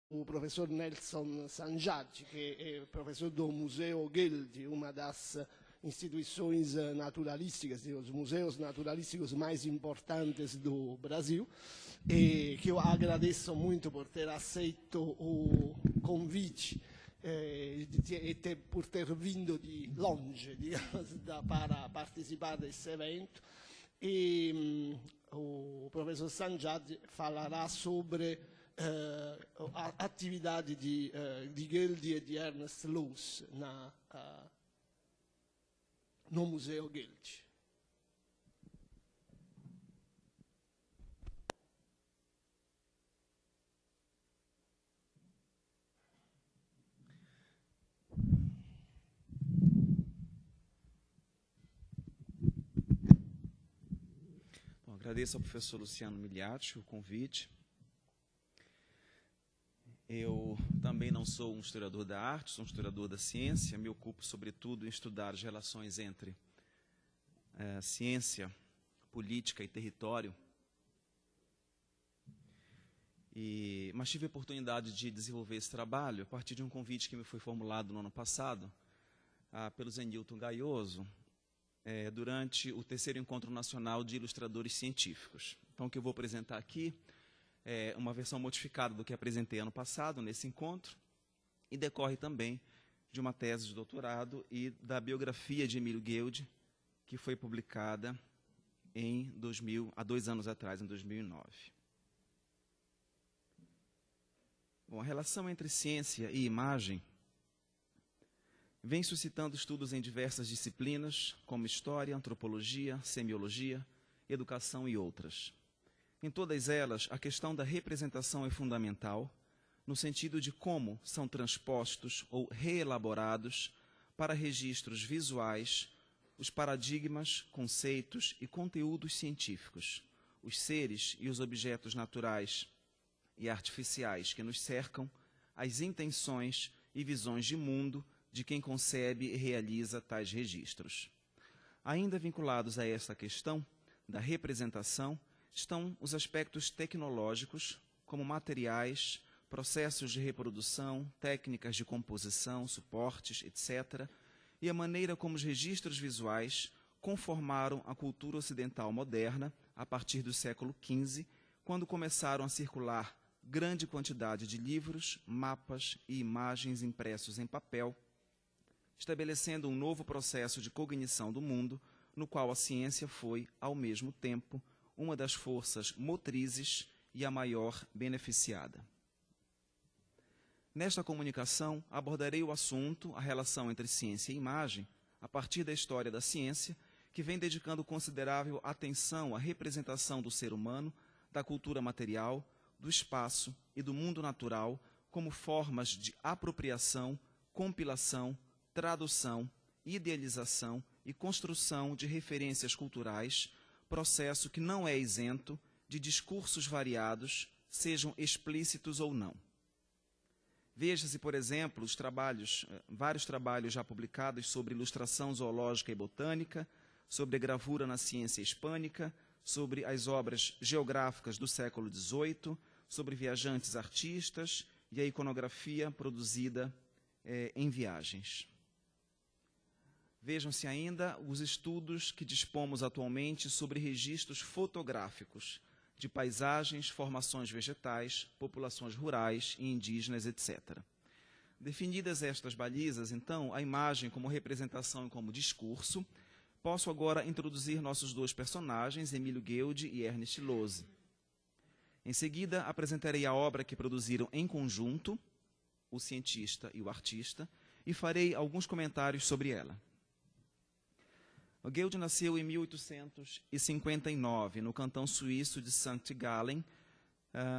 o professor Nelson Sanjad, que é professor do Museu Gheldi, uma das instituições naturalísticas, os museus naturalísticos mais importantes do Brasil, e que eu agradeço muito por ter aceito o convite e por ter vindo de longe, digamos, para participar desse evento. E o professor Sanjad falará sobre a atividade de Gheldi e de Ernest Lewis no Museu Gheldi. Bom, agradeço ao professor Luciano Migliacci o convite. Eu também não sou um historiador da arte, sou um historiador da ciência, me ocupo, sobretudo, em estudar as relações entre ciência, política e território. Mas tive a oportunidade de desenvolver esse trabalho a partir de um convite que me foi formulado no ano passado pelo Zenilton Gaioso, durante o 3º Encontro Nacional de Ilustradores Científicos. Então, o que eu vou apresentar aqui é uma versão modificada do que apresentei ano passado, nesse encontro, e decorre também de uma tese de doutorado e da biografia de Emílio Gheldi, que foi publicada há 2 anos atrás, em 2009. Bom, a relação entre ciência e imagem vem suscitando estudos em diversas disciplinas, como história, antropologia, semiologia, educação e outras. Em todas elas, a questão da representação é fundamental, no sentido de como são transpostos ou reelaborados para registros visuais os paradigmas, conceitos e conteúdos científicos, os seres e os objetos naturais e artificiais que nos cercam, as intenções e visões de mundo de quem concebe e realiza tais registros. Ainda vinculados a esta questão da representação, estão os aspectos tecnológicos, como materiais, processos de reprodução, técnicas de composição, suportes, etc., e a maneira como os registros visuais conformaram a cultura ocidental moderna a partir do século XV, quando começaram a circular grande quantidade de livros, mapas e imagens impressos em papel, estabelecendo um novo processo de cognição do mundo, no qual a ciência foi, ao mesmo tempo, uma das forças motrizes e a maior beneficiada. Nesta comunicação, abordarei o assunto, a relação entre ciência e imagem, a partir da história da ciência, que vem dedicando considerável atenção à representação do ser humano, da cultura material, do espaço e do mundo natural como formas de apropriação, compilação, tradução, idealização e construção de referências culturais, processo que não é isento de discursos variados, sejam explícitos ou não. Veja-se, por exemplo, vários trabalhos já publicados sobre ilustração zoológica e botânica, sobre a gravura na ciência hispânica, sobre as obras geográficas do século XVIII, sobre viajantes artistas e a iconografia produzida em viagens. Vejam-se ainda os estudos que dispomos atualmente sobre registros fotográficos de paisagens, formações vegetais, populações rurais e indígenas, etc. Definidas estas balizas, então, a imagem como representação e como discurso, posso agora introduzir nossos 2 personagens, Emílio Gheldi e Ernest Lewis. Em seguida, apresentarei a obra que produziram em conjunto, o cientista e o artista, e farei alguns comentários sobre ela. O Gheldi nasceu em 1859, no cantão suíço de St. Gallen.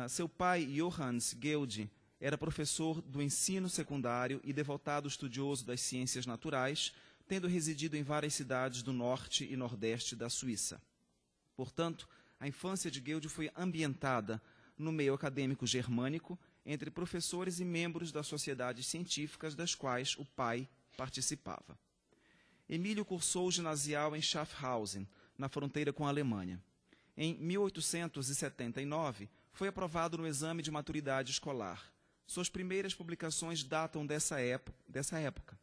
Seu pai, Johannes Gheldi, era professor do ensino secundário e devotado estudioso das ciências naturais, tendo residido em várias cidades do norte e nordeste da Suíça. Portanto, a infância de Gheldi foi ambientada no meio acadêmico germânico, entre professores e membros das sociedades científicas das quais o pai participava. Emílio cursou o ginasial em Schaffhausen, na fronteira com a Alemanha. Em 1879, foi aprovado no exame de maturidade escolar. Suas primeiras publicações datam dessa época.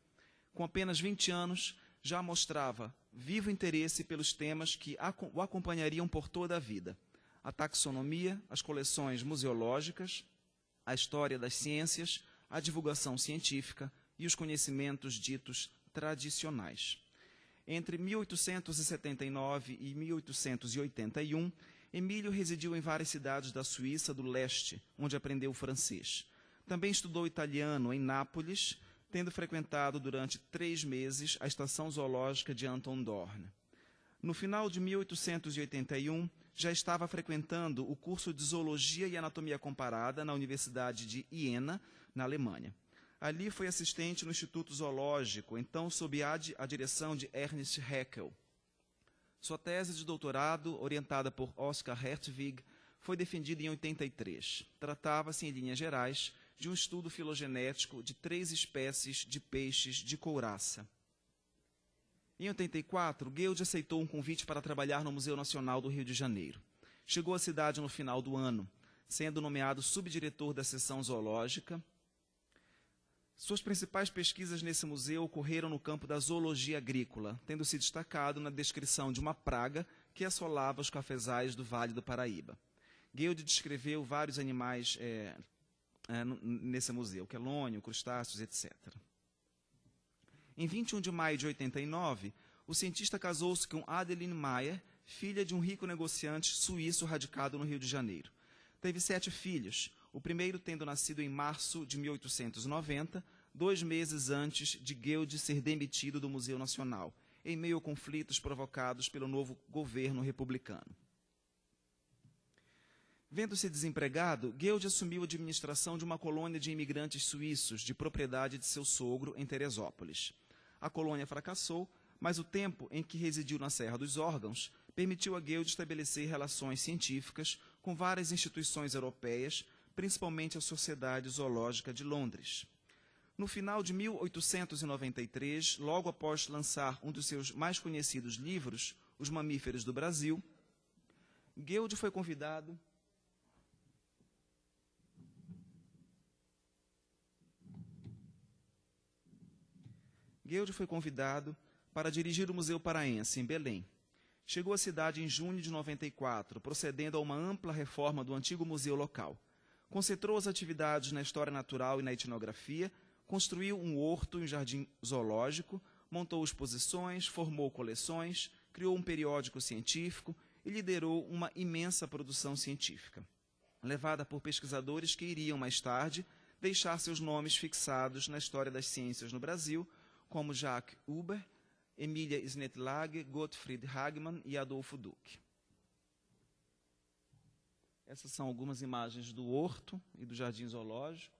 Com apenas 20 anos, já mostrava vivo interesse pelos temas que o acompanhariam por toda a vida: a taxonomia, as coleções museológicas, a história das ciências, a divulgação científica e os conhecimentos ditos tradicionais. Entre 1879 e 1881, Emílio residiu em várias cidades da Suíça do leste, onde aprendeu francês. Também estudou italiano em Nápoles, tendo frequentado durante 3 meses a estação zoológica de Anton Dorn. No final de 1881, já estava frequentando o curso de Zoologia e Anatomia Comparada na Universidade de Iena, na Alemanha. Ali foi assistente no Instituto Zoológico, então sob a direção de Ernst Haeckel. Sua tese de doutorado, orientada por Oskar Hertwig, foi defendida em 83. Tratava-se, em linhas gerais, de um estudo filogenético de 3 espécies de peixes de couraça. Em 84, Guild aceitou um convite para trabalhar no Museu Nacional do Rio de Janeiro. Chegou à cidade no final do ano, sendo nomeado subdiretor da seção zoológica. Suas principais pesquisas nesse museu ocorreram no campo da zoologia agrícola, tendo se destacado na descrição de uma praga que assolava os cafezais do Vale do Paraíba. Guild descreveu vários animais nesse museu, quelônio, crustáceos, etc. Em 21 de maio de 89, o cientista casou-se com Adeline Mayer, filha de um rico negociante suíço radicado no Rio de Janeiro. Teve 7 filhos, o primeiro tendo nascido em março de 1890, 2 meses antes de Guild ser demitido do Museu Nacional, em meio a conflitos provocados pelo novo governo republicano. Vendo-se desempregado, Guild assumiu a administração de uma colônia de imigrantes suíços, de propriedade de seu sogro, em Teresópolis. A colônia fracassou, mas o tempo em que residiu na Serra dos Órgãos permitiu a Guild estabelecer relações científicas com várias instituições europeias, principalmente a Sociedade Zoológica de Londres. No final de 1893, logo após lançar um dos seus mais conhecidos livros, Os Mamíferos do Brasil, Guild foi convidado para dirigir o Museu Paraense, em Belém. Chegou à cidade em junho de 94, procedendo a uma ampla reforma do antigo museu local. Concentrou as atividades na história natural e na etnografia, construiu um horto e um jardim zoológico, montou exposições, formou coleções, criou um periódico científico e liderou uma imensa produção científica, levada por pesquisadores que iriam, mais tarde, deixar seus nomes fixados na história das ciências no Brasil, como Jacques Huber, Emilia Snetlage, Gottfried Hagmann e Adolfo Duck. Essas são algumas imagens do horto e do jardim zoológico.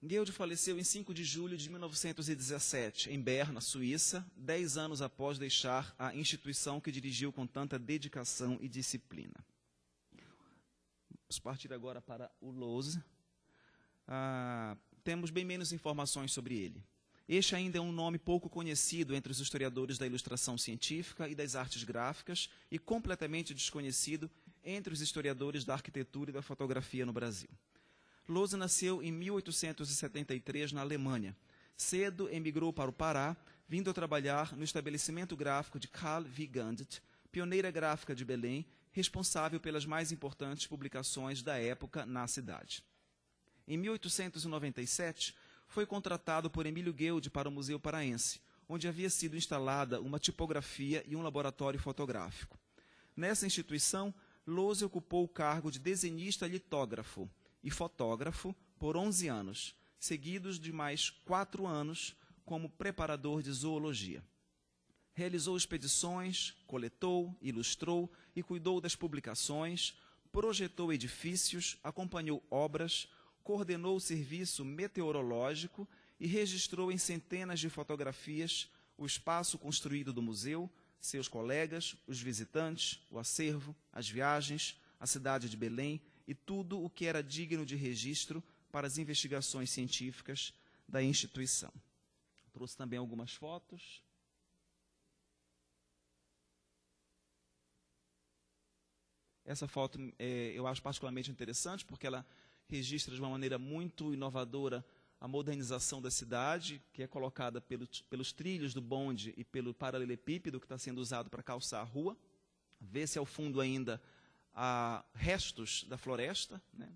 Guild faleceu em 5 de julho de 1917, em Berna, Suíça, 10 anos após deixar a instituição que dirigiu com tanta dedicação e disciplina. Vamos partir agora para o Lose. Temos bem menos informações sobre ele. Este ainda é um nome pouco conhecido entre os historiadores da ilustração científica e das artes gráficas e completamente desconhecido entre os historiadores da arquitetura e da fotografia no Brasil. Lose nasceu em 1873 na Alemanha. Cedo emigrou para o Pará, vindo a trabalhar no estabelecimento gráfico de Karl Vigandet, pioneira gráfica de Belém, responsável pelas mais importantes publicações da época na cidade. Em 1897, foi contratado por Emílio Guild para o Museu Paraense, onde havia sido instalada uma tipografia e um laboratório fotográfico. Nessa instituição, Lose ocupou o cargo de desenhista litógrafo e fotógrafo por 11 anos, seguidos de mais 4 anos como preparador de zoologia. Realizou expedições, coletou, ilustrou e cuidou das publicações, projetou edifícios, acompanhou obras, coordenou o serviço meteorológico e registrou em centenas de fotografias o espaço construído do museu, seus colegas, os visitantes, o acervo, as viagens, a cidade de Belém e tudo o que era digno de registro para as investigações científicas da instituição. Trouxe também algumas fotos. Essa foto eu acho particularmente interessante, porque ela registra de uma maneira muito inovadora a modernização da cidade, que é colocada pelos trilhos do bonde e pelo paralelepípedo que está sendo usado para calçar a rua. Vê-se ao fundo ainda restos da floresta, né?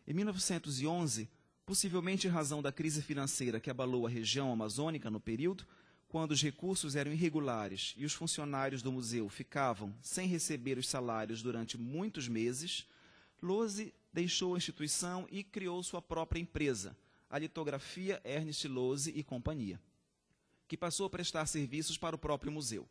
Em 1911, possivelmente em razão da crise financeira que abalou a região amazônica no período, quando os recursos eram irregulares e os funcionários do museu ficavam sem receber os salários durante muitos meses, Lohse deixou a instituição e criou sua própria empresa, a Litografia Ernst Lohse e Companhia, que passou a prestar serviços para o próprio museu.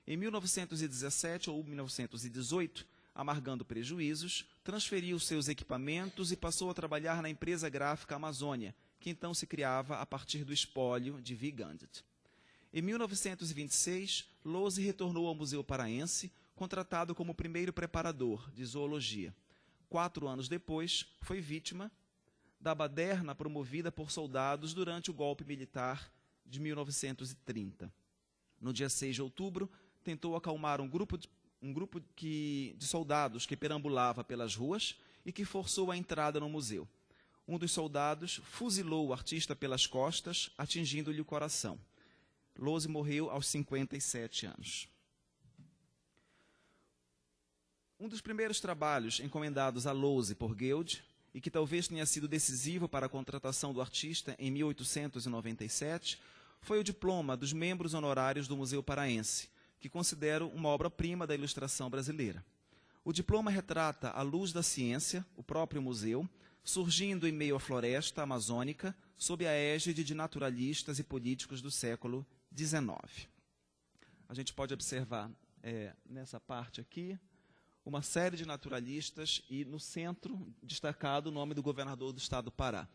Em 1917 ou 1918, amargando prejuízos, transferiu seus equipamentos e passou a trabalhar na empresa gráfica Amazônia, que então se criava a partir do espólio de Vigandet. Em 1926, Lohse retornou ao Museu Paraense, contratado como primeiro preparador de zoologia. 4 anos depois, foi vítima da baderna promovida por soldados durante o golpe militar de 1930. No dia 6 de outubro, tentou acalmar um grupo de soldados que perambulava pelas ruas e que forçou a entrada no museu. Um dos soldados fuzilou o artista pelas costas, atingindo-lhe o coração. Lohse morreu aos 57 anos. Um dos primeiros trabalhos encomendados a Lohse por Guild, e que talvez tenha sido decisivo para a contratação do artista em 1897, foi o diploma dos membros honorários do Museu Paraense, que considero uma obra-prima da ilustração brasileira. O diploma retrata a luz da ciência, o próprio museu, surgindo em meio à floresta amazônica, sob a égide de naturalistas e políticos do século XIX. A gente pode observar nessa parte aqui uma série de naturalistas e no centro destacado o nome do governador do estado do Pará.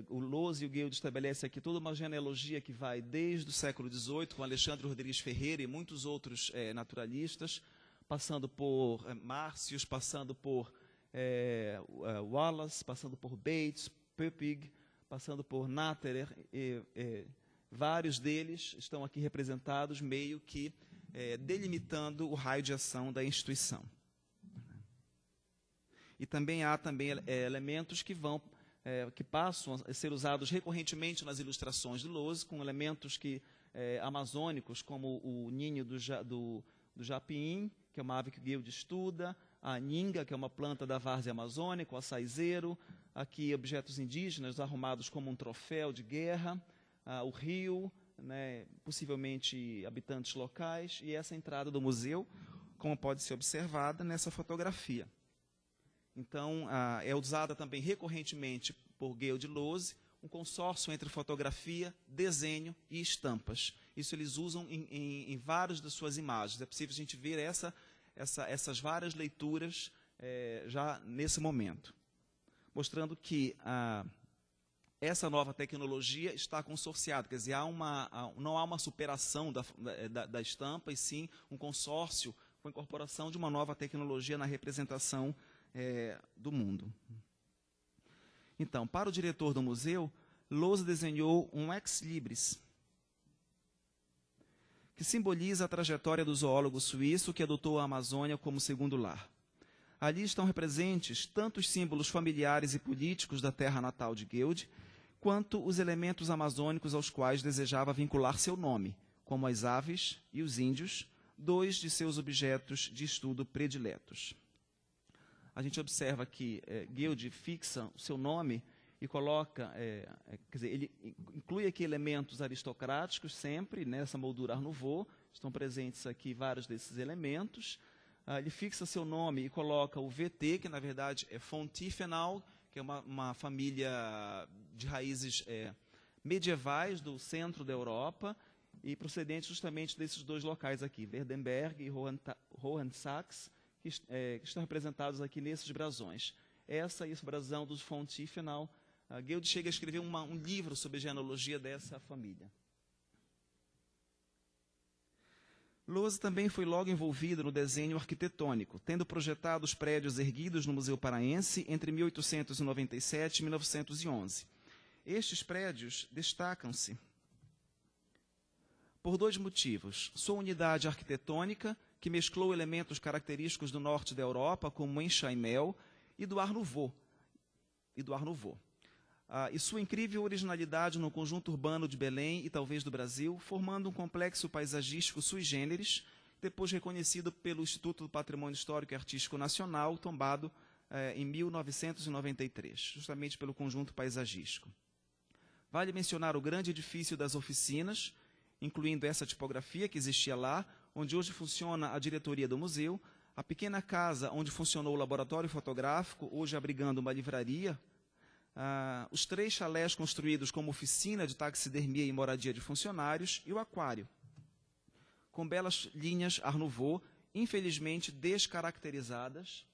O Lohse e o Guild estabelecem aqui toda uma genealogia que vai desde o século XVIII, com Alexandre Rodrigues Ferreira e muitos outros naturalistas, passando por Márcios, passando por Wallace, passando por Bates, Puppig, passando por Natterer, vários deles estão aqui representados, meio que delimitando o raio de ação da instituição. E também há elementos que passam a ser usados recorrentemente nas ilustrações de Lohse, com elementos amazônicos, como o ninho do japim, que é uma ave que o Guild estuda, a ninga, que é uma planta da várzea amazônica, o açaizeiro, aqui objetos indígenas arrumados como um troféu de guerra, o rio, né, possivelmente habitantes locais, e essa entrada do museu, como pode ser observada nessa fotografia. Então, é usada também recorrentemente por Guild Lohse um consórcio entre fotografia, desenho e estampas. Isso eles usam em várias das suas imagens. É possível a gente ver essas várias leituras já nesse momento, mostrando que essa nova tecnologia está consorciada, quer dizer, não há uma superação da estampa, e sim um consórcio com a incorporação de uma nova tecnologia na representação do mundo. Então, para o diretor do museu, Lohse desenhou um ex-libris, que simboliza a trajetória do zoólogo suíço que adotou a Amazônia como segundo lar. Ali estão presentes tanto os símbolos familiares e políticos da terra natal de Guild, quanto os elementos amazônicos aos quais desejava vincular seu nome, como as aves e os índios, 2 de seus objetos de estudo prediletos. A gente observa que Guild fixa o seu nome e coloca, quer dizer, ele inclui aqui elementos aristocráticos sempre, nessa moldura Art Nouveau, estão presentes aqui vários desses elementos. Ele fixa seu nome e coloca o VT, que na verdade é Fontifenal, que é uma família de raízes medievais do centro da Europa e procedentes justamente desses 2 locais aqui, Werdenberg e Hohensaxe, que estão representados aqui nesses brasões. Esse brasão do Fontifenal, Guild chega a escrever um livro sobre a genealogia dessa família. Lohse também foi logo envolvido no desenho arquitetônico, tendo projetado os prédios erguidos no Museu Paraense entre 1897 e 1911. Estes prédios destacam-se por dois motivos: sua unidade arquitetônica, que mesclou elementos característicos do norte da Europa, como enxaimel, e do Art Nouveau, e sua incrível originalidade no conjunto urbano de Belém e talvez do Brasil, formando um complexo paisagístico sui generis, depois reconhecido pelo Instituto do Patrimônio Histórico e Artístico Nacional, tombado em 1993, justamente pelo conjunto paisagístico. Vale mencionar o grande edifício das oficinas, incluindo essa tipografia que existia lá, onde hoje funciona a diretoria do museu, a pequena casa onde funcionou o laboratório fotográfico, hoje abrigando uma livraria, os 3 chalés construídos como oficina de taxidermia e moradia de funcionários, e o aquário, com belas linhas Art Nouveau, infelizmente descaracterizadas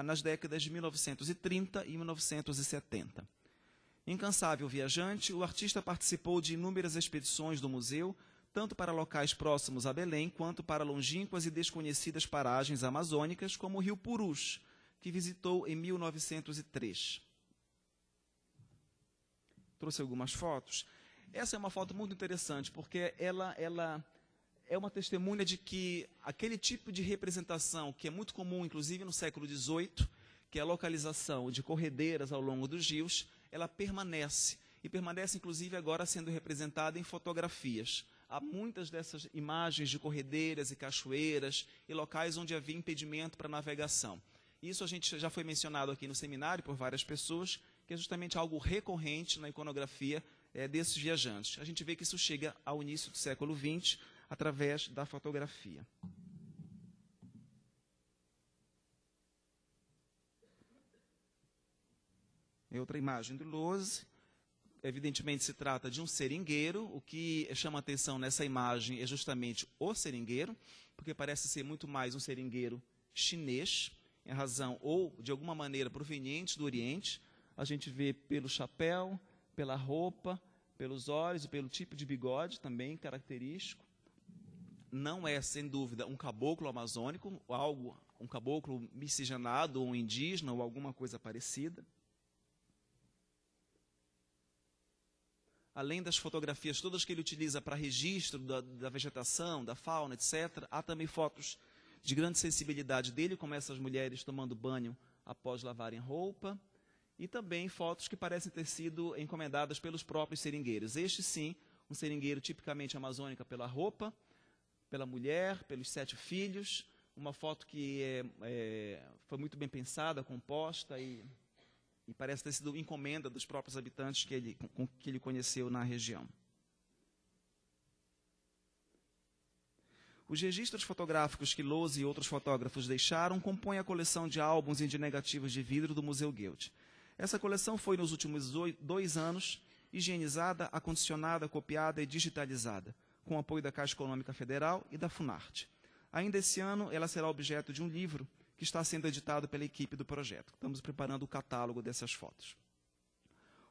nas décadas de 1930 e 1970. Incansável viajante, o artista participou de inúmeras expedições do museu, tanto para locais próximos a Belém, quanto para longínquas e desconhecidas paragens amazônicas, como o rio Purus, que visitou em 1903. Trouxe algumas fotos. Essa é uma foto muito interessante, porque ela é uma testemunha de que aquele tipo de representação, que é muito comum, inclusive no século XVIII, que é a localização de corredeiras ao longo dos rios, ela permanece, e permanece, inclusive, agora sendo representada em fotografias. Há muitas dessas imagens de corredeiras e cachoeiras e locais onde havia impedimento para navegação. Isso a gente já foi mencionado aqui no seminário por várias pessoas, que é justamente algo recorrente na iconografia desses viajantes. A gente vê que isso chega ao início do século XX, através da fotografia. É outra imagem do Lohse. Evidentemente se trata de um seringueiro. O que chama atenção nessa imagem é justamente o seringueiro, porque parece ser muito mais um seringueiro chinês, em razão ou de alguma maneira proveniente do Oriente. A gente vê pelo chapéu, pela roupa, pelos olhos e pelo tipo de bigode também característico. Não é, sem dúvida, um caboclo amazônico, um caboclo miscigenado, ou um indígena, ou alguma coisa parecida. Além das fotografias todas que ele utiliza para registro da vegetação, da fauna, etc., há também fotos de grande sensibilidade dele, como essas mulheres tomando banho após lavarem roupa, e também fotos que parecem ter sido encomendadas pelos próprios seringueiros. Este, sim, um seringueiro tipicamente amazônica pela roupa, pela mulher, pelos 7 filhos, uma foto que foi muito bem pensada, composta e parece ter sido encomenda dos próprios habitantes que ele conheceu na região. Os registros fotográficos que Lohse e outros fotógrafos deixaram compõem a coleção de álbuns e de negativos de vidro do Museu Guild. Essa coleção foi, nos últimos 2 anos, higienizada, acondicionada, copiada e digitalizada, com o apoio da Caixa Econômica Federal e da Funarte. Ainda esse ano, ela será objeto de um livro que está sendo editado pela equipe do projeto. Estamos preparando o catálogo dessas fotos.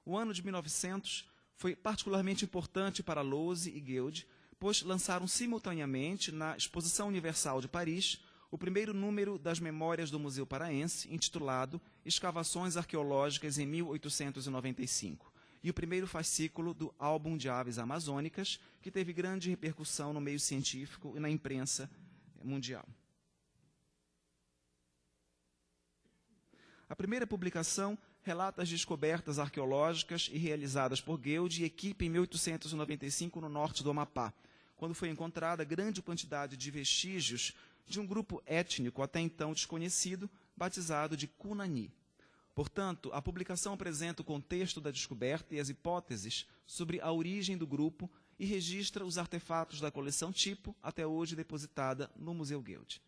O ano de 1900 foi particularmente importante para Lohse e Guild, pois lançaram simultaneamente, na Exposição Universal de Paris, o primeiro número das Memórias do Museu Paraense, intitulado Escavações Arqueológicas em 1895, e o primeiro fascículo do Álbum de Aves Amazônicas, que teve grande repercussão no meio científico e na imprensa mundial. A primeira publicação relata as descobertas arqueológicas e realizadas por Guild e equipe em 1895 no norte do Amapá, quando foi encontrada grande quantidade de vestígios de um grupo étnico até então desconhecido, batizado de Cunani. Portanto, a publicação apresenta o contexto da descoberta e as hipóteses sobre a origem do grupo e registra os artefatos da coleção tipo, até hoje depositada no Museu Guild.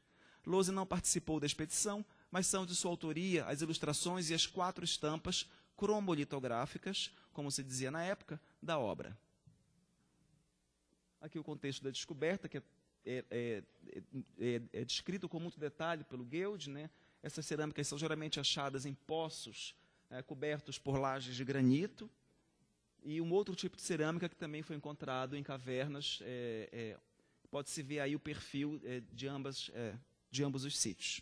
Lohse não participou da expedição, mas são de sua autoria as ilustrações e as 4 estampas cromolitográficas, como se dizia na época, da obra. Aqui o contexto da descoberta, que é descrito com muito detalhe pelo Guild, né? Essas cerâmicas são geralmente achadas em poços cobertos por lajes de granito, e um outro tipo de cerâmica que também foi encontrado em cavernas Pode-se ver aí o perfil de ambos os sítios.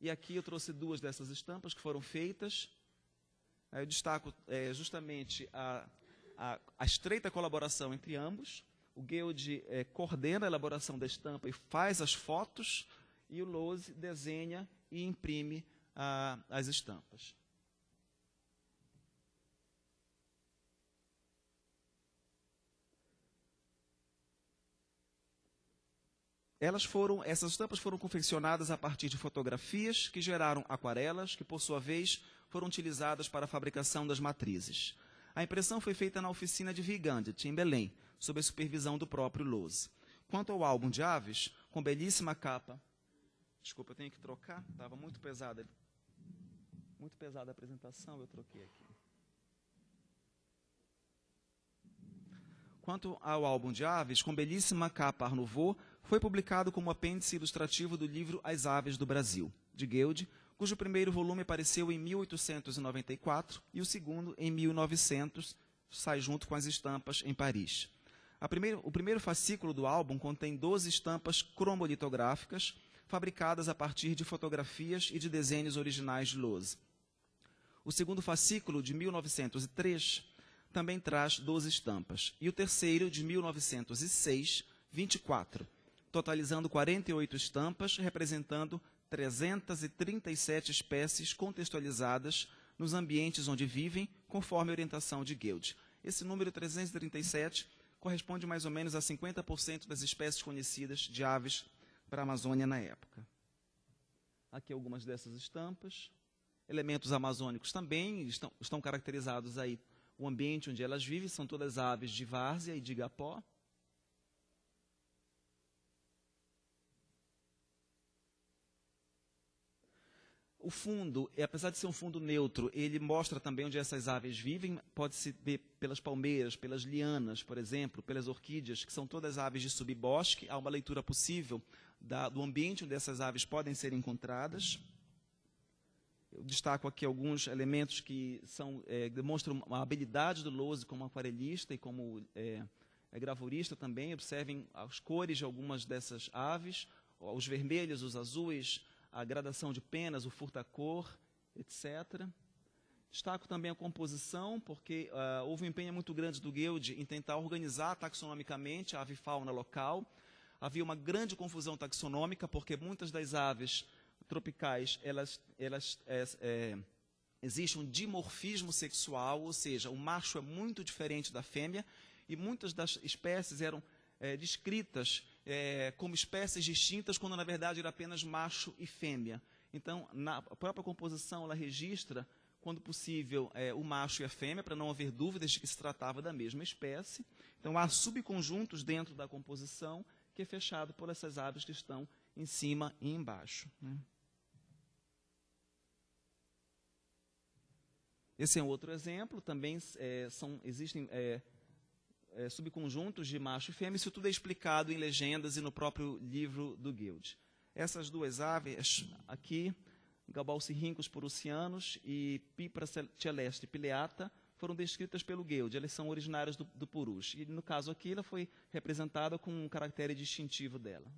E aqui eu trouxe duas dessas estampas que foram feitas. Aí eu destaco justamente a estreita colaboração entre ambos. O Guild coordena a elaboração da estampa e faz as fotos, e o Lohse desenha e imprime as estampas. Essas estampas foram confeccionadas a partir de fotografias que geraram aquarelas, que, por sua vez, foram utilizadas para a fabricação das matrizes. A impressão foi feita na oficina de Vigandet, em Belém, sob a supervisão do próprio Lohse. Quanto ao álbum de aves, com belíssima capa... Desculpa, eu tenho que trocar, estava muito pesada a apresentação, eu troquei aqui. Quanto ao álbum de aves, com belíssima capa Art Nouveau, foi publicado como apêndice ilustrativo do livro As Aves do Brasil, de Guild, cujo primeiro volume apareceu em 1894 e o segundo em 1900, sai junto com as estampas em Paris. O primeiro fascículo do álbum contém 12 estampas cromolitográficas, fabricadas a partir de fotografias e de desenhos originais de Lohse. O segundo fascículo, de 1903, também traz 12 estampas, e o terceiro, de 1906, 24, totalizando 48 estampas, representando 337 espécies contextualizadas nos ambientes onde vivem, conforme a orientação de Guild. Esse número 337 corresponde mais ou menos a 50% das espécies conhecidas de aves para a Amazônia na época. Aqui algumas dessas estampas. Elementos amazônicos também estão caracterizados aí. O ambiente onde elas vivem são todas aves de várzea e de igapó. O fundo, apesar de ser um fundo neutro, ele mostra também onde essas aves vivem. Pode-se ver pelas palmeiras, pelas lianas, por exemplo, pelas orquídeas, que são todas aves de subbosque. Há uma leitura possível do ambiente onde essas aves podem ser encontradas. Eu destaco aqui alguns elementos que demonstram a habilidade do Lohse como aquarelista e como gravurista também. Observem as cores de algumas dessas aves, os vermelhos, os azuis, a gradação de penas, o furta-cor, etc. Destaco também a composição, porque houve um empenho muito grande do Guild em tentar organizar taxonomicamente a avifauna local. Havia uma grande confusão taxonômica, porque muitas das aves tropicais, existe um dimorfismo sexual, ou seja, o macho é muito diferente da fêmea, e muitas das espécies eram descritas como espécies distintas, quando na verdade era apenas macho e fêmea. Então, na própria composição, ela registra, quando possível, o macho e a fêmea, para não haver dúvidas de que se tratava da mesma espécie. Então, há subconjuntos dentro da composição, que é fechado por essas aves que estão em cima e embaixo, né? Esse é um outro exemplo. Também existem subconjuntos de macho e fêmea. Isso tudo é explicado em legendas e no próprio livro do Guild. Essas duas aves aqui, Gabalcirhynchus purussianus e Pipra celeste pileata, foram descritas pelo Guild. Elas são originárias do Purus. E, no caso aqui, ela foi representada com um caractere distintivo dela.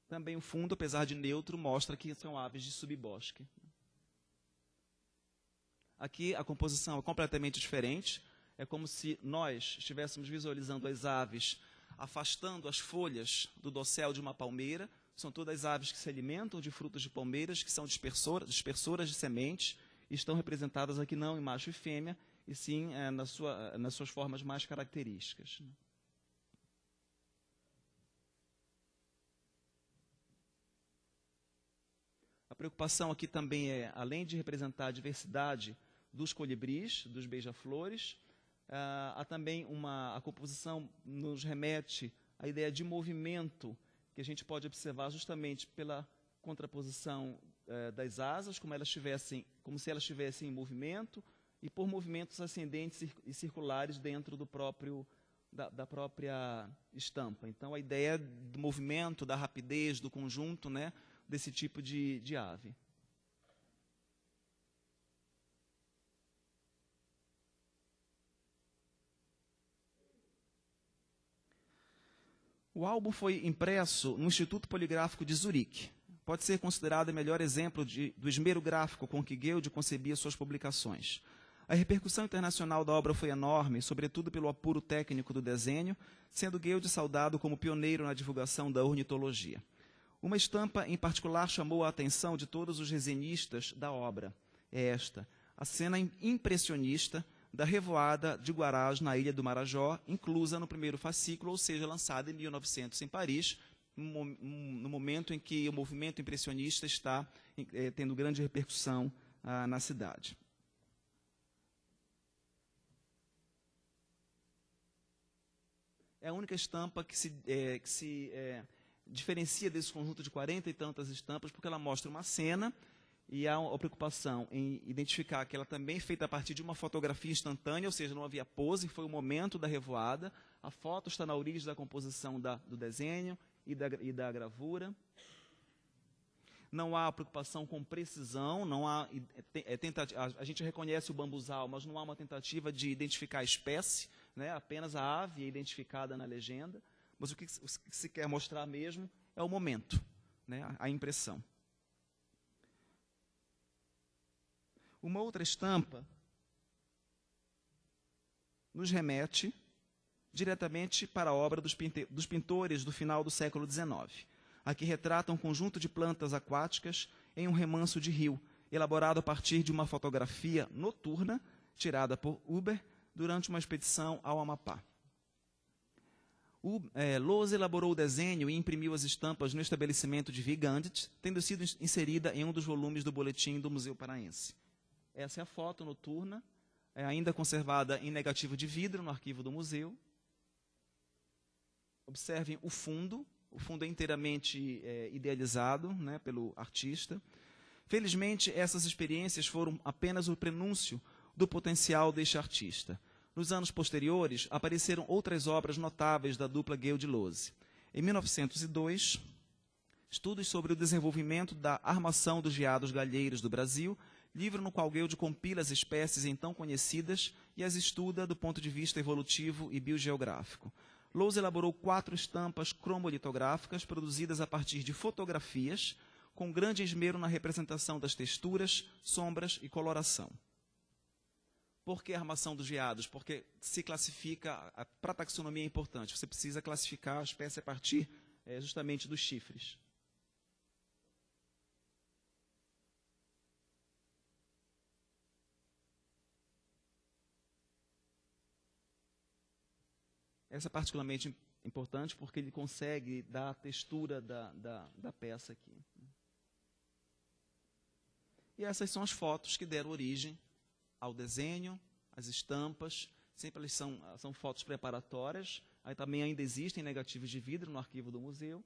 Também o fundo, apesar de neutro, mostra que são aves de subbosque. Aqui a composição é completamente diferente. É como se nós estivéssemos visualizando as aves afastando as folhas do dossel de uma palmeira. São todas aves que se alimentam de frutos de palmeiras, que são dispersoras de sementes, e estão representadas aqui não em macho e fêmea, e sim nas suas formas mais características. A preocupação aqui também além de representar a diversidade dos colibris, dos beija-flores, há também a composição nos remete à ideia de movimento, que a gente pode observar justamente pela contraposição das asas, como se elas estivessem em movimento, e por movimentos ascendentes e circulares dentro da própria estampa. Então, a ideia do movimento, da rapidez, do conjunto, né, desse tipo de ave. O álbum foi impresso no Instituto Poligráfico de Zurique. Pode ser considerado o melhor exemplo do esmero gráfico com que Guild concebia suas publicações. A repercussão internacional da obra foi enorme, sobretudo pelo apuro técnico do desenho, sendo Guild saudado como pioneiro na divulgação da ornitologia. Uma estampa em particular chamou a atenção de todos os resenhistas da obra. É esta, a cena impressionista da revoada de Huaraz na Ilha do Marajó, inclusa no primeiro fascículo, ou seja, lançada em 1900 em Paris, no momento em que o movimento impressionista está tendo grande repercussão na cidade. É a única estampa que se diferencia desse conjunto de 40 e tantas estampas, porque ela mostra uma cena e há a preocupação em identificar que ela também é feita a partir de uma fotografia instantânea, ou seja, não havia pose, foi o momento da revoada. A foto está na origem da composição do desenho e da gravura. Não há preocupação com precisão, não há a gente reconhece o bambuzal, mas não há uma tentativa de identificar a espécie, né? Apenas a ave é identificada na legenda, mas o que se quer mostrar mesmo é o momento, né? A impressão. Uma outra estampa nos remete diretamente para a obra dos pintores do final do século XIX. Aqui retrata um conjunto de plantas aquáticas em um remanso de rio, elaborado a partir de uma fotografia noturna tirada por Huber durante uma expedição ao Amapá. Lohse elaborou o desenho e imprimiu as estampas no estabelecimento de Vigandet, tendo sido inserida em um dos volumes do boletim do Museu Paraense. Essa é a foto noturna, ainda conservada em negativo de vidro no arquivo do museu. Observem o fundo é inteiramente idealizado, né, pelo artista. Felizmente, essas experiências foram apenas o prenúncio do potencial deste artista. Nos anos posteriores, apareceram outras obras notáveis da dupla Guild-Lohse. Em 1902, estudos sobre o desenvolvimento da armação dos veados galheiros do Brasil, livro no qual Guild compila as espécies então conhecidas e as estuda do ponto de vista evolutivo e biogeográfico. Lohse elaborou 4 estampas cromolitográficas produzidas a partir de fotografias, com grande esmero na representação das texturas, sombras e coloração. Por que a armação dos veados? Porque se classifica, para a taxonomia é importante, você precisa classificar a espécie a partir justamente dos chifres. Essa é particularmente importante porque ele consegue dar a textura da peça aqui. E essas são as fotos que deram origem ao desenho, às estampas. Sempre elas são fotos preparatórias. Aí também ainda existem negativos de vidro no arquivo do museu.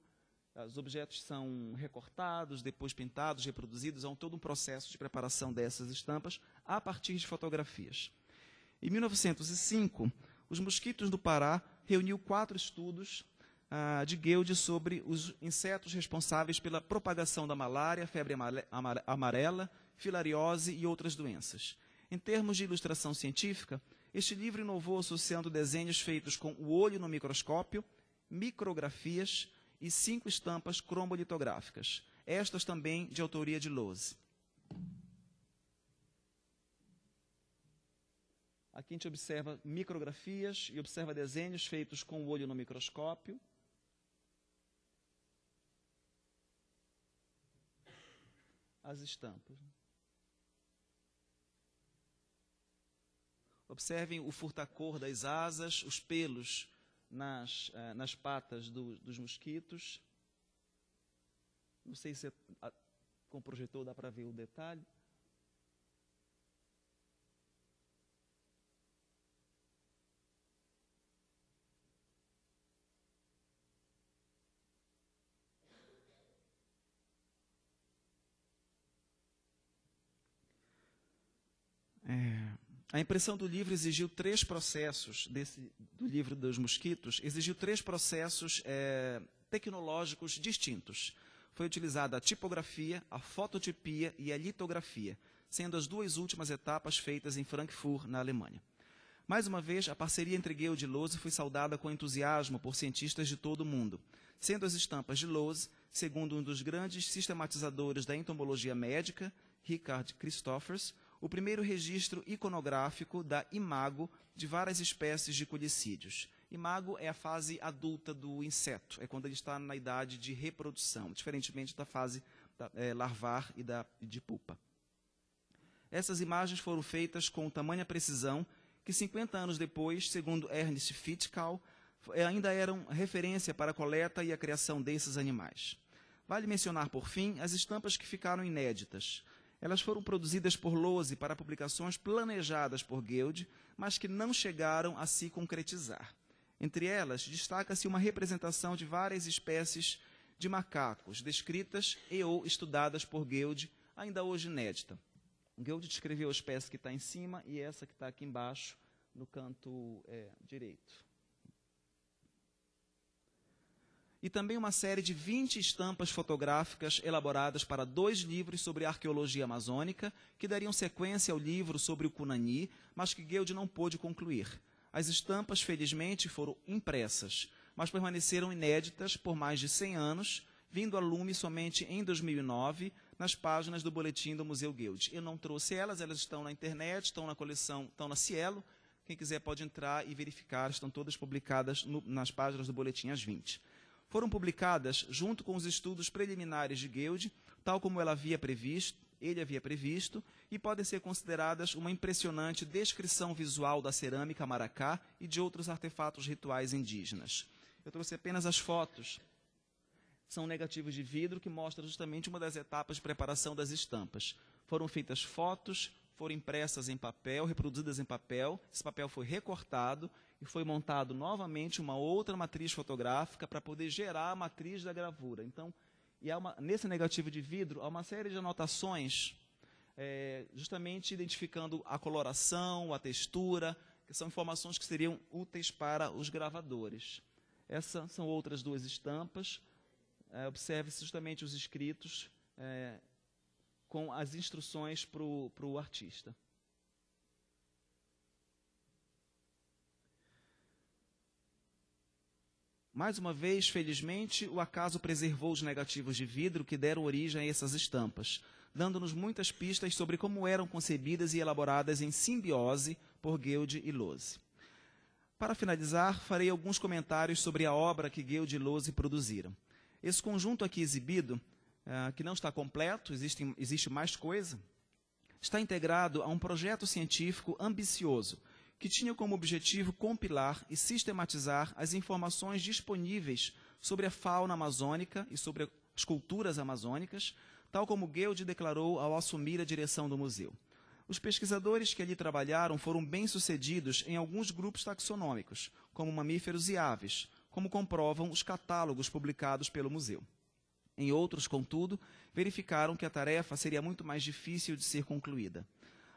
Os objetos são recortados, depois pintados, reproduzidos. Há todo um processo de preparação dessas estampas a partir de fotografias. Em 1905, os Mosquitos do Pará reuniu 4 estudos de Guild sobre os insetos responsáveis pela propagação da malária, febre amarela, filariose e outras doenças. Em termos de ilustração científica, este livro inovou associando desenhos feitos com o olho no microscópio, micrografias e 5 estampas cromolitográficas, estas também de autoria de Lohse. Aqui a gente observa micrografias e observa desenhos feitos com o olho no microscópio. As estampas. Observem o furtacor das asas, os pelos nas patas dos mosquitos. Não sei se com o projetor dá para ver o detalhe. A impressão do livro exigiu 3 processos, do livro dos mosquitos, exigiu 3 processos tecnológicos distintos. Foi utilizada a tipografia, a fototipia e a litografia, sendo as 2 últimas etapas feitas em Frankfurt, na Alemanha. Mais uma vez, a parceria entre Guild e Lose foi saudada com entusiasmo por cientistas de todo o mundo, sendo as estampas de Lose, segundo um dos grandes sistematizadores da entomologia médica, Richard Christophers, o primeiro registro iconográfico da imago de várias espécies de colicídios. Imago é a fase adulta do inseto, é quando ele está na idade de reprodução, diferentemente da fase larvar e de pupa. Essas imagens foram feitas com tamanha precisão que 50 anos depois, segundo Ernest Fitchkau, ainda eram referência para a coleta e a criação desses animais. Vale mencionar, por fim, as estampas que ficaram inéditas. Elas foram produzidas por Lose para publicações planejadas por Guild, mas que não chegaram a se concretizar. Entre elas, destaca-se uma representação de várias espécies de macacos, descritas e ou estudadas por Guild, ainda hoje inédita. Guild descreveu a espécie que está em cima e essa que está aqui embaixo, no canto direito. E também uma série de 20 estampas fotográficas elaboradas para 2 livros sobre arqueologia amazônica, que dariam sequência ao livro sobre o Cunani, mas que Guild não pôde concluir. As estampas, felizmente, foram impressas, mas permaneceram inéditas por mais de 100 anos, vindo a lume somente em 2009, nas páginas do boletim do Museu Guild. Eu não trouxe elas estão na internet, estão na coleção, estão na Cielo. Quem quiser pode entrar e verificar, estão todas publicadas nas páginas do boletim, as 20. Foram publicadas junto com os estudos preliminares de Guild, tal como ele havia previsto, e podem ser consideradas uma impressionante descrição visual da cerâmica maracá e de outros artefatos rituais indígenas. Eu trouxe apenas as fotos. São negativos de vidro que mostram justamente uma das etapas de preparação das estampas. Foram feitas fotos, foram impressas em papel, reproduzidas em papel, esse papel foi recortado e foi montado novamente uma outra matriz fotográfica para poder gerar a matriz da gravura. Então, nesse negativo de vidro, há uma série de anotações, justamente identificando a coloração, a textura, que são informações que seriam úteis para os gravadores. Essas são outras 2 estampas. Observe-se justamente os escritos com as instruções para o artista. Mais uma vez, felizmente, o acaso preservou os negativos de vidro que deram origem a essas estampas, dando-nos muitas pistas sobre como eram concebidas e elaboradas em simbiose por Guild e Lose. Para finalizar, farei alguns comentários sobre a obra que Guild e Lose produziram. Esse conjunto aqui exibido, que não está completo, existe mais coisa, está integrado a um projeto científico ambicioso, que tinha como objetivo compilar e sistematizar as informações disponíveis sobre a fauna amazônica e sobre as culturas amazônicas, tal como Guild declarou ao assumir a direção do museu. Os pesquisadores que ali trabalharam foram bem-sucedidos em alguns grupos taxonômicos, como mamíferos e aves, como comprovam os catálogos publicados pelo museu. Em outros, contudo, verificaram que a tarefa seria muito mais difícil de ser concluída.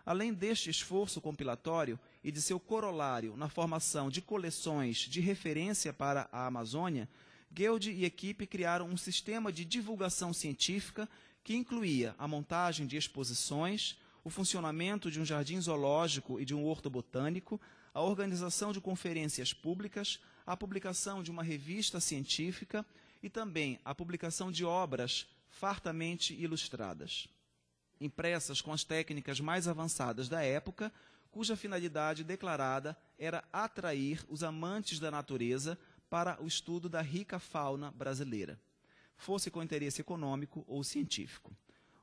Além deste esforço compilatório e de seu corolário na formação de coleções de referência para a Amazônia, Guild e equipe criaram um sistema de divulgação científica que incluía a montagem de exposições, o funcionamento de um jardim zoológico e de um horto botânico, a organização de conferências públicas, a publicação de uma revista científica e também a publicação de obras fartamente ilustradas, impressas com as técnicas mais avançadas da época, cuja finalidade declarada era atrair os amantes da natureza para o estudo da rica fauna brasileira, fosse com interesse econômico ou científico.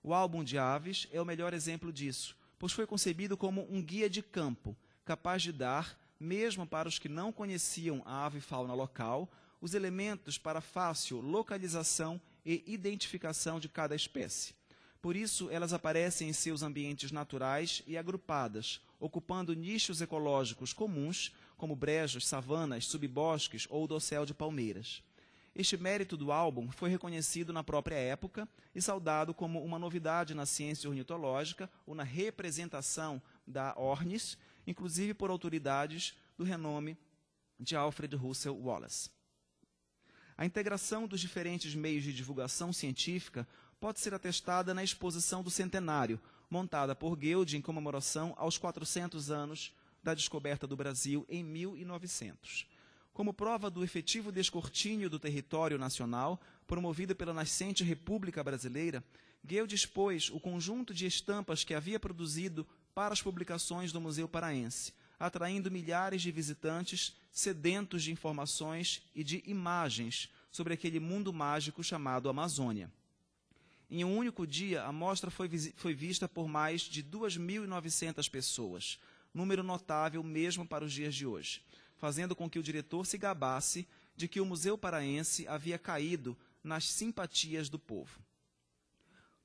O álbum de aves é o melhor exemplo disso, pois foi concebido como um guia de campo, capaz de dar, mesmo para os que não conheciam a ave fauna local, os elementos para fácil localização e identificação de cada espécie. Por isso, elas aparecem em seus ambientes naturais e agrupadas, ocupando nichos ecológicos comuns, como brejos, savanas, subbosques ou dossel de palmeiras. Este mérito do álbum foi reconhecido na própria época e saudado como uma novidade na ciência ornitológica ou na representação da Ornis, inclusive por autoridades do renome de Alfred Russel Wallace. A integração dos diferentes meios de divulgação científica pode ser atestada na exposição do centenário, montada por Guild em comemoração aos 400 anos da descoberta do Brasil em 1900. Como prova do efetivo descortínio do território nacional, promovido pela nascente República Brasileira, Guild expôs o conjunto de estampas que havia produzido para as publicações do Museu Paraense, atraindo milhares de visitantes sedentos de informações e de imagens sobre aquele mundo mágico chamado Amazônia. Em um único dia, a mostra foi vista por mais de 2.900 pessoas, número notável mesmo para os dias de hoje, fazendo com que o diretor se gabasse de que o Museu Paraense havia caído nas simpatias do povo.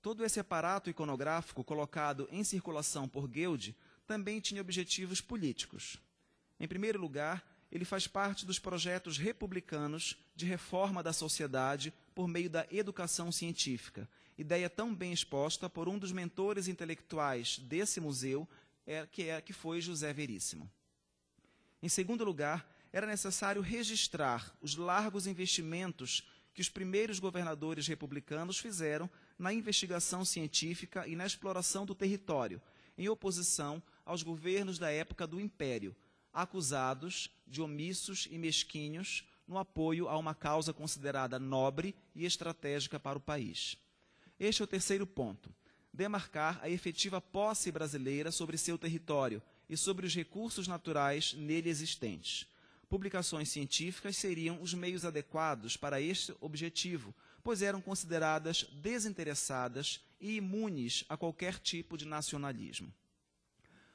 Todo esse aparato iconográfico colocado em circulação por Guild também tinha objetivos políticos. Em primeiro lugar, ele faz parte dos projetos republicanos de reforma da sociedade por meio da educação científica, ideia tão bem exposta por um dos mentores intelectuais desse museu, que foi José Veríssimo. Em segundo lugar, era necessário registrar os largos investimentos que os primeiros governadores republicanos fizeram na investigação científica e na exploração do território, em oposição aos governos da época do Império, acusados de omissos e mesquinhos no apoio a uma causa considerada nobre e estratégica para o país. Este é o terceiro ponto: demarcar a efetiva posse brasileira sobre seu território e sobre os recursos naturais nele existentes. Publicações científicas seriam os meios adequados para este objetivo, pois eram consideradas desinteressadas e imunes a qualquer tipo de nacionalismo.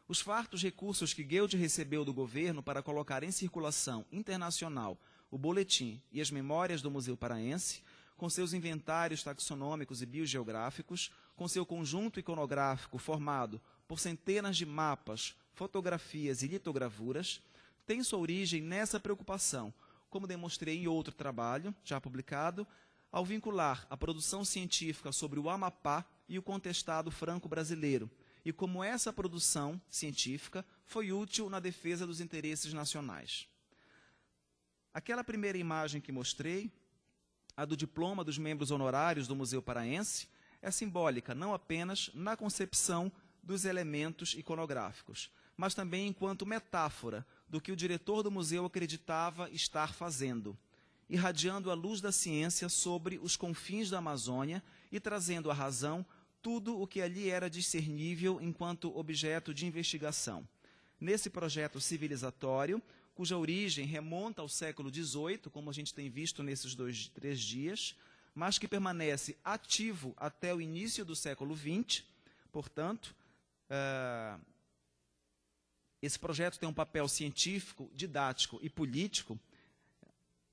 Os fartos recursos que Guild recebeu do governo para colocar em circulação internacional o boletim e as memórias do Museu Paraense, com seus inventários taxonômicos e biogeográficos, com seu conjunto iconográfico formado por centenas de mapas, fotografias e litogravuras, tem sua origem nessa preocupação, como demonstrei em outro trabalho, já publicado, ao vincular a produção científica sobre o Amapá e o contestado franco-brasileiro, e como essa produção científica foi útil na defesa dos interesses nacionais. Aquela primeira imagem que mostrei, a do diploma dos membros honorários do Museu Paraense, é simbólica não apenas na concepção dos elementos iconográficos, mas também enquanto metáfora do que o diretor do museu acreditava estar fazendo, irradiando a luz da ciência sobre os confins da Amazônia e trazendo à razão tudo o que ali era discernível enquanto objeto de investigação. Nesse projeto civilizatório, cuja origem remonta ao século XVIII, como a gente tem visto nesses 3 dias, mas que permanece ativo até o início do século XX, portanto, esse projeto tem um papel científico, didático e político,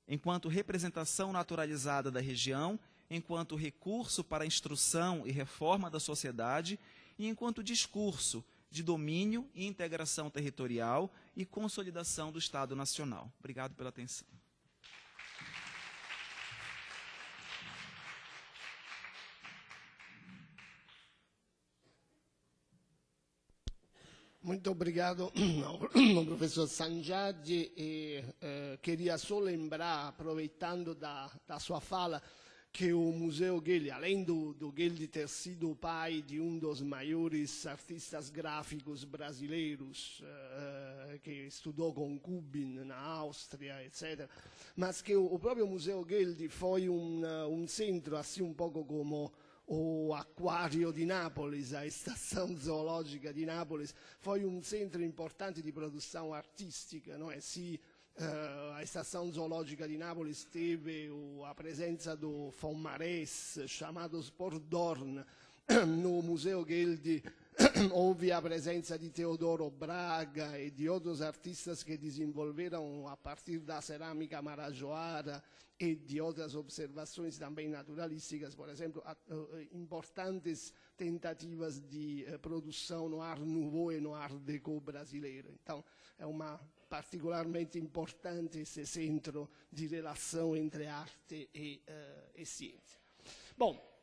enquanto representação naturalizada da região, enquanto recurso para a instrução e reforma da sociedade e enquanto discurso de domínio e integração territorial e consolidação do Estado Nacional. Obrigado pela atenção. Muito obrigado ao professor Sangiardi e queria só lembrar, aproveitando da sua fala, que o Museu Guild, além do Guild ter sido o pai de um dos maiores artistas gráficos brasileiros, que estudou com Kubin na Áustria, etc., mas que o próprio Museu Guild foi um centro, assim um pouco como o Aquário di Nápoles, a Estação Zoológica di Nápoles, foi um centro importante di produção artística, não é? A Estação Zoológica di Nápoles teve a presença do Fommarés, chamado Sportdorn. No Museu Guild houve a presença de Teodoro Braga e de outros artistas que desenvolveram, a partir da cerâmica marajoara e de outras observações também naturalísticas, por exemplo, importantes tentativas de produção no Art Nouveau e no Art Deco brasileiro. Então, é particularmente importante esse centro de relação entre arte e ciência. Bom,